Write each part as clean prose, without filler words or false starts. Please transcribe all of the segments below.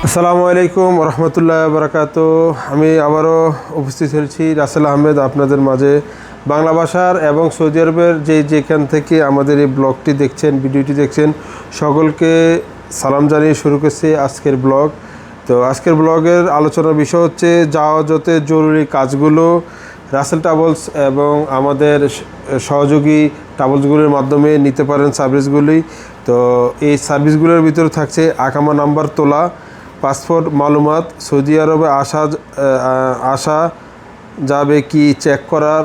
আসসালামু আলাইকুম রহমতুল্লাহ বারাকাতু। আমি আবারও উপস্থিত হয়েছি রাসেল আহমেদ আপনাদের মাঝে। বাংলা ভাষার এবং সৌদি আরবের যেখান থেকে আমাদের এই ব্লগটি দেখছেন, ভিডিওটি দেখছেন, সকলকে সালাম জানিয়ে শুরু করছি আজকের ব্লগ। তো আজকের ব্লগের আলোচনার বিষয় হচ্ছে জাহাজতে জরুরি কাজগুলো রাসেল ট্রাভেলস এবং আমাদের সহযোগী ট্রাভেলসগুলির মাধ্যমে নিতে পারেন সার্ভিসগুলি। তো এই সার্ভিসগুলোর ভিতরে থাকছে আকামা নাম্বার তোলা, পাসপোর্ট মালুমাত, সৌদি আরবে আসা যাবে কি চেক করার,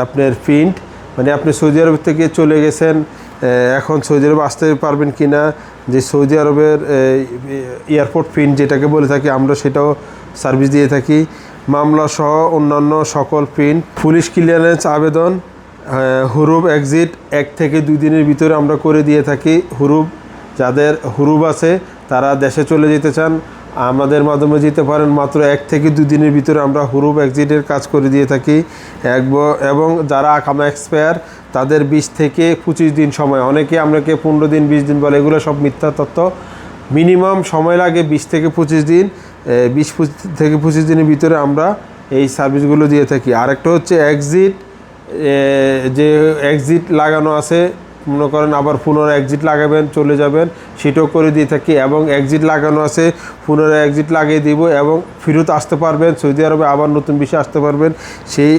আপনার প্রিন্ট মানে আপনি সৌদি আরব থেকে চলে গেছেন, এখন সৌদি আরবে আসতে পারবেন কি না, যে সৌদি আরবের এয়ারপোর্ট প্রিন্ট যেটাকে বলে থাকি আমরা, সেটাও সার্ভিস দিয়ে থাকি। মামলা সহ অন্যান্য সকল প্রিন্ট, পুলিশ ক্লিয়ারেন্স আবেদন, হুরুব এক্সিট 1 থেকে 2 দিনের ভিতরে আমরা করে দিয়ে থাকি। যাদের হুরুব আছে তারা দেশে চলে যেতে চান, আমাদের মাধ্যমে যেতে পারেন। মাত্র 1 থেকে 2 দিনের ভিতরে আমরা হুরুব এক্সিটের কাজ করে দিয়ে থাকি। এবং যারা আকামা এক্সপায়ার তাদের 20 থেকে 25 দিন সময়, অনেকে আপনাকে 15 দিন 20 দিন বলে, এগুলো সব মিথ্যা তথ্য। মিনিমাম সময় লাগে 20 থেকে 25 দিন। 20 থেকে 25 দিনের ভিতরে আমরা এই সার্ভিসগুলো দিয়ে থাকি। আরেকটা হচ্ছে এক্সিট, যে এক্সিট লাগানো আছে, মনে করেন আবার পুনরায় এক্সিট লাগাবেন, চলে যাবেন, সেটাও করে দিয়ে থাকি। এবং এক্সিট লাগানো আছে, পুনরায় এক্সিট লাগিয়ে দিব এবং ফেরত আসতে পারবেন, সৌদি আরবে আবার নতুন বিষয় আসতে পারবেন, সেই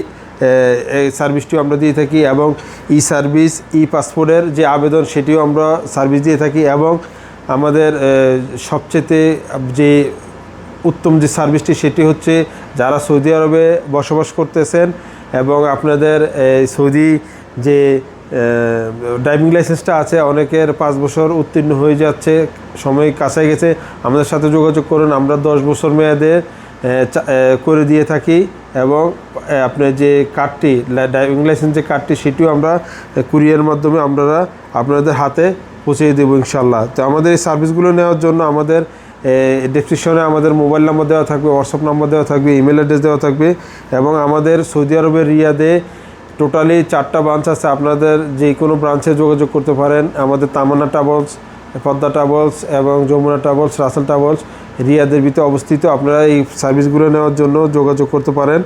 সার্ভিসটিও আমরা দিয়ে থাকি। এবং ই সার্ভিস, ই পাসপোর্টের যে আবেদন, সেটিও আমরা সার্ভিস দিয়ে থাকি। এবং আমাদের সবচেয়ে যে উত্তম যে সার্ভিসটি, সেটি হচ্ছে যারা সৌদি আরবে বসবাস করতেছেন এবং আপনাদের সৌদি যে ড্রাইভিং লাইসেন্সটা আছে, অনেকের 5 বছর উত্তীর্ণ হয়ে যাচ্ছে, সময় কাছে গেছে, আমাদের সাথে যোগাযোগ করুন। আমরা 10 বছর মেয়াদে করে দিয়ে থাকি। এবং আপনার যে কার্ডটি, ড্রাইভিং লাইসেন্স যে কার্ডটি, সেটিও আমরা কুরিয়ার মাধ্যমে আমরা আপনাদের হাতে পৌঁছে দেবো ইনশাল্লাহ। তো আমাদের এই সার্ভিসগুলো নেওয়ার জন্য আমাদের ডেসক্রিপশনে আমাদের মোবাইল নাম্বার দেওয়া থাকবে, হোয়াটসঅ্যাপ নাম্বার দেওয়া থাকবে, ইমেল অ্যাড্রেস দেওয়া থাকবে। এবং আমাদের সৌদি আরবের রিয়াদে টোটালি 4টা ব্রাঞ্চ আছে, আপনাদের যে কোনো ব্রাঞ্চে যোগাযোগ করতে পারেন। আমাদের তামান্না ট্রাভেলস, পদ্মা ট্রাভেলস এবং যমুনা ট্রাভেলস, রাসেল ট্রাভেলস রিয়াদের ভিতরে অবস্থিত। আপনারা এই সার্ভিসগুলো নেওয়ার জন্য যোগাযোগ করতে পারেন।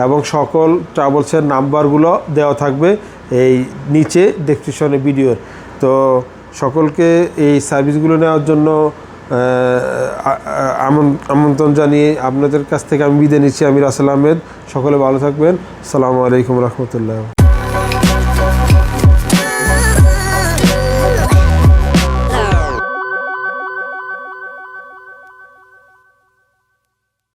এবং সকল ট্রাভেলসের নাম্বারগুলো দেওয়া থাকবে এই নিচে ডেসক্রিপশনে ভিডিওর। তো সকলকে এই সার্ভিসগুলো নেওয়ার জন্য আমন্ত্রণ জানিয়ে আপনাদের কাছ থেকে আমি বিদায় নিচ্ছি। আমি রাসেল আহমেদ। সকলে ভালো থাকবেন। আসসালামু আলাইকুম রহমতুল্লাহ।